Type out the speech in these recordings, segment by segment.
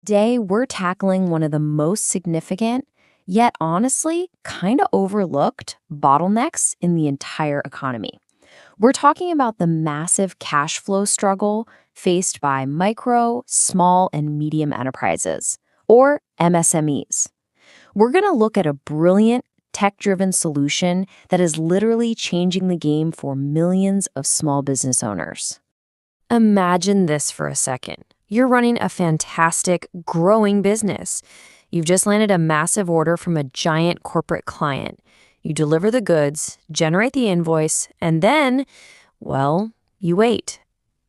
Today, we're tackling one of the most significant, yet honestly, kind of overlooked bottlenecks in the entire economy. We're talking about the massive cash flow struggle faced by micro, small, and medium enterprises, or MSMEs. We're going to look at a brilliant, tech driven solution that is literally changing the game for millions of small business owners. Imagine this for a second. You're running a fantastic, growing business. You've just landed a massive order from a giant corporate client. You deliver the goods, generate the invoice, and then, well, you wait.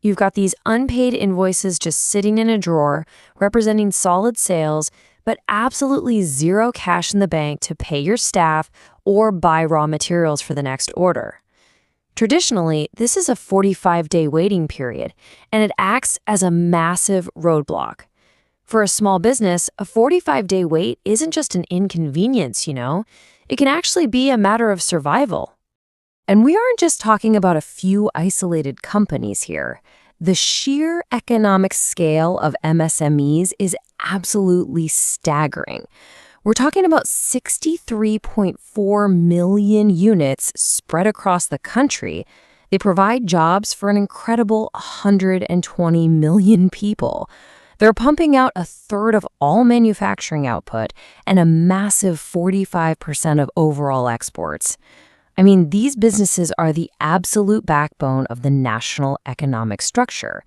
You've got these unpaid invoices just sitting in a drawer, representing solid sales, but absolutely zero cash in the bank to pay your staff or buy raw materials for the next order. Traditionally, this is a 45-day waiting period, and it acts as a massive roadblock. For a small business, a 45-day wait isn't just an inconvenience, It can actually be a matter of survival. And we aren't just talking about a few isolated companies here. The sheer economic scale of MSMEs is absolutely staggering. We're talking about 63.4 million units spread across the country. They provide jobs for an incredible 120 million people. They're pumping out a third of all manufacturing output and a massive 45% of overall exports. I mean, these businesses are the absolute backbone of the national economic structure.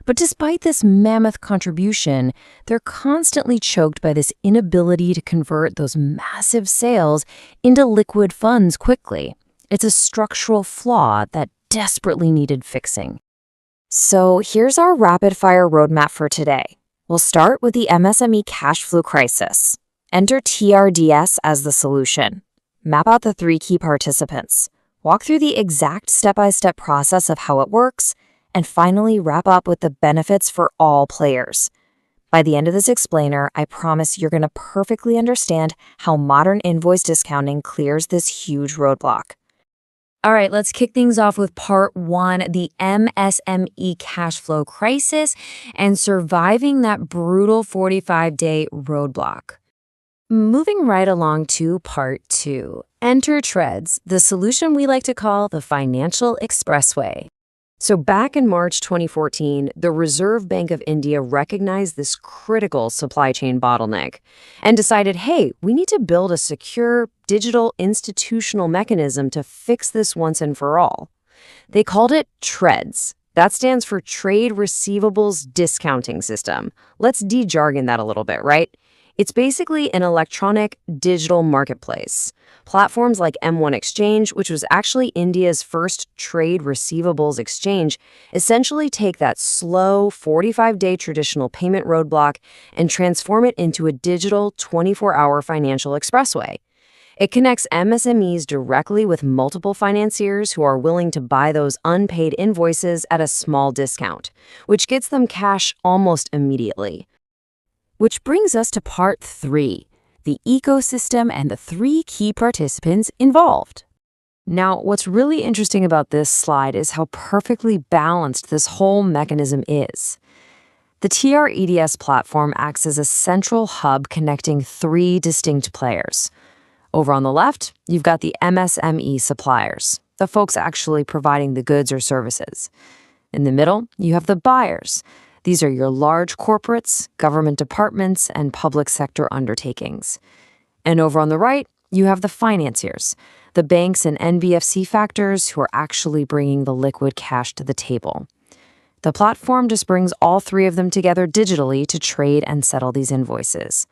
But despite this mammoth contribution, they're constantly choked by this inability to convert those massive sales into liquid funds quickly. It's a structural flaw that desperately needed fixing. So here's our rapid-fire roadmap for today. We'll start with the MSME cash flow crisis. Enter TReDS as the solution. Map out the 3 key participants. Walk through the exact step-by-step process of how it works, and finally wrap up with the benefits for all players. By the end of this explainer, I promise you're going to perfectly understand how modern invoice discounting clears this huge roadblock. All right, let's kick things off with part 1, the MSME cash flow crisis and surviving that brutal 45-day roadblock. Moving right along to part 2, enter TReDS, the solution we like to call the financial expressway. So back in March 2014, the Reserve Bank of India recognized this critical supply chain bottleneck and decided, hey, we need to build a secure, digital, institutional mechanism to fix this once and for all. They called it TReDS. That stands for Trade Receivables Discounting System. Let's de-jargon that a little bit, right? It's basically an electronic digital marketplace. Platforms like M1 Exchange, which was actually India's first trade receivables exchange, essentially take that slow 45-day traditional payment roadblock and transform it into a digital 24-hour financial expressway. It connects MSMEs directly with multiple financiers who are willing to buy those unpaid invoices at a small discount, which gets them cash almost immediately. Which brings us to part 3, the ecosystem and the 3 key participants involved. Now, what's really interesting about this slide is how perfectly balanced this whole mechanism is. The TReDS platform acts as a central hub connecting 3 distinct players. Over on the left, you've got the MSME suppliers, the folks actually providing the goods or services. In the middle, you have the buyers. These are your large corporates, government departments, and public sector undertakings. And over on the right, you have the financiers, the banks and NBFC factors who are actually bringing the liquid cash to the table. The platform just brings all 3 of them together digitally to trade and settle these invoices.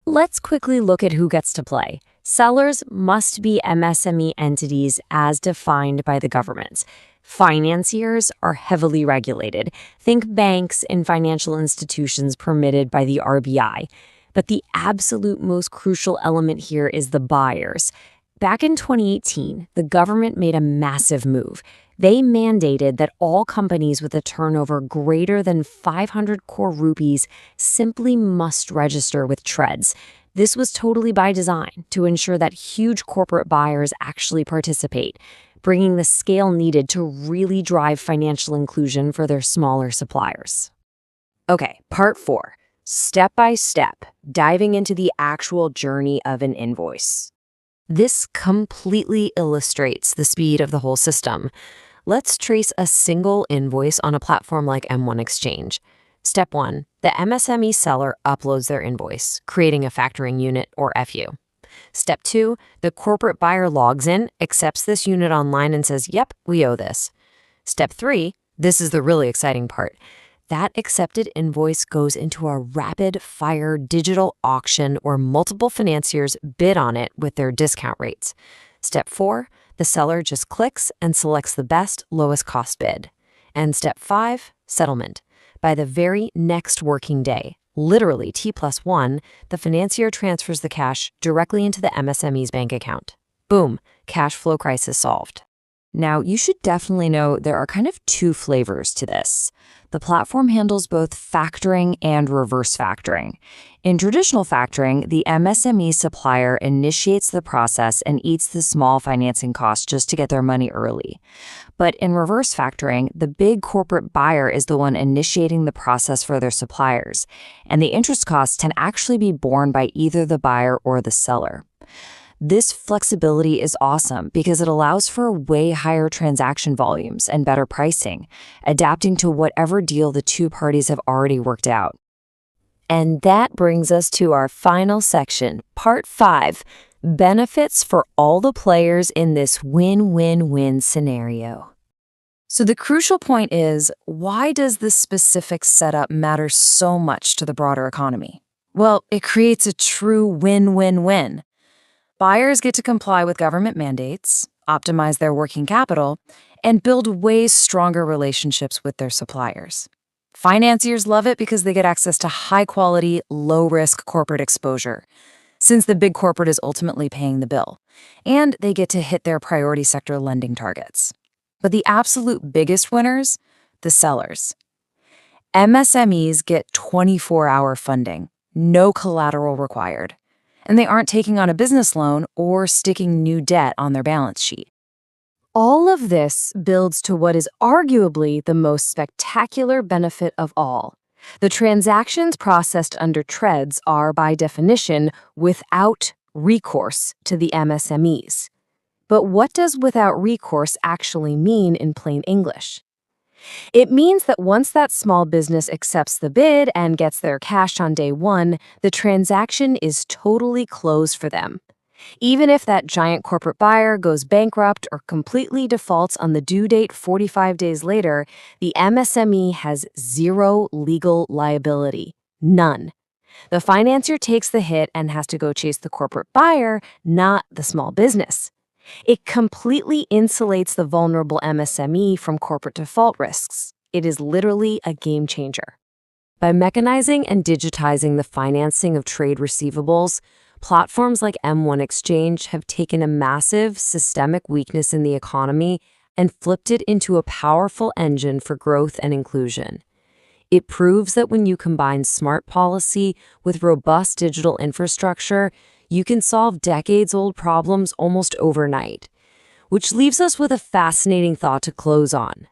Let's quickly look at who gets to play. Sellers must be MSME entities as defined by the government. Financiers are heavily regulated. Think banks and financial institutions permitted by the RBI. But the absolute most crucial element here is the buyers. Back in 2018, the government made a massive move. They mandated that all companies with a turnover greater than 500 crore rupees simply must register with TReDS. This was totally by design to ensure that huge corporate buyers actually participate, bringing the scale needed to really drive financial inclusion for their smaller suppliers. Okay, part 4. step by step, diving into the actual journey of an invoice. This completely illustrates the speed of the whole system. Let's trace a single invoice on a platform like M1 Exchange. Step 1. The MSME seller uploads their invoice, creating a factoring unit or FU. Step 2. The corporate buyer logs in, accepts this unit online and says, yep, we owe this. Step 3. This is the really exciting part. That accepted invoice goes into a rapid-fire digital auction where multiple financiers bid on it with their discount rates. Step 4, the seller just clicks and selects the best, lowest cost bid. And Step 5, settlement. By the very next working day, literally T+1, the financier transfers the cash directly into the MSME's bank account. Boom, cash flow crisis solved. Now, you should definitely know there are kind of two flavors to this. The platform handles both factoring and reverse factoring. In traditional factoring, the MSME supplier initiates the process and eats the small financing costs just to get their money early. But in reverse factoring, the big corporate buyer is the one initiating the process for their suppliers, and the interest costs can actually be borne by either the buyer or the seller. This flexibility is awesome because it allows for way higher transaction volumes and better pricing, adapting to whatever deal the two parties have already worked out. And that brings us to our final section, Part 5, benefits for all the players in this win-win-win scenario. So the crucial point is, why does this specific setup matter so much to the broader economy? Well, it creates a true win-win-win. Buyers get to comply with government mandates, optimize their working capital, and build way stronger relationships with their suppliers. Financiers love it because they get access to high-quality, low-risk corporate exposure, since the big corporate is ultimately paying the bill, and they get to hit their priority sector lending targets. But the absolute biggest winners? The sellers. MSMEs get 24-hour funding, no collateral required. And they aren't taking on a business loan or sticking new debt on their balance sheet. All of this builds to what is arguably the most spectacular benefit of all. The transactions processed under TReDS are, by definition, without recourse to the MSMEs. But what does without recourse actually mean in plain English? It means that once that small business accepts the bid and gets their cash on day one, the transaction is totally closed for them. Even if that giant corporate buyer goes bankrupt or completely defaults on the due date 45 days later, the MSME has zero legal liability. None. The financier takes the hit and has to go chase the corporate buyer, not the small business. It completely insulates the vulnerable MSME from corporate default risks. It is literally a game changer. By mechanizing and digitizing the financing of trade receivables, platforms like M1 Exchange have taken a massive systemic weakness in the economy and flipped it into a powerful engine for growth and inclusion. It proves that when you combine smart policy with robust digital infrastructure, you can solve decades-old problems almost overnight. Which leaves us with a fascinating thought to close on.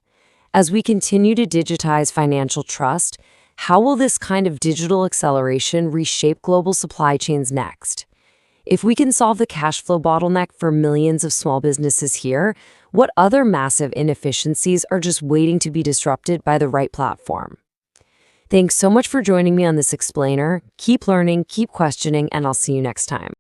As we continue to digitize financial trust, how will this kind of digital acceleration reshape global supply chains next? If we can solve the cash flow bottleneck for millions of small businesses here, what other massive inefficiencies are just waiting to be disrupted by the right platform? Thanks so much for joining me on this explainer. Keep learning, keep questioning, and I'll see you next time.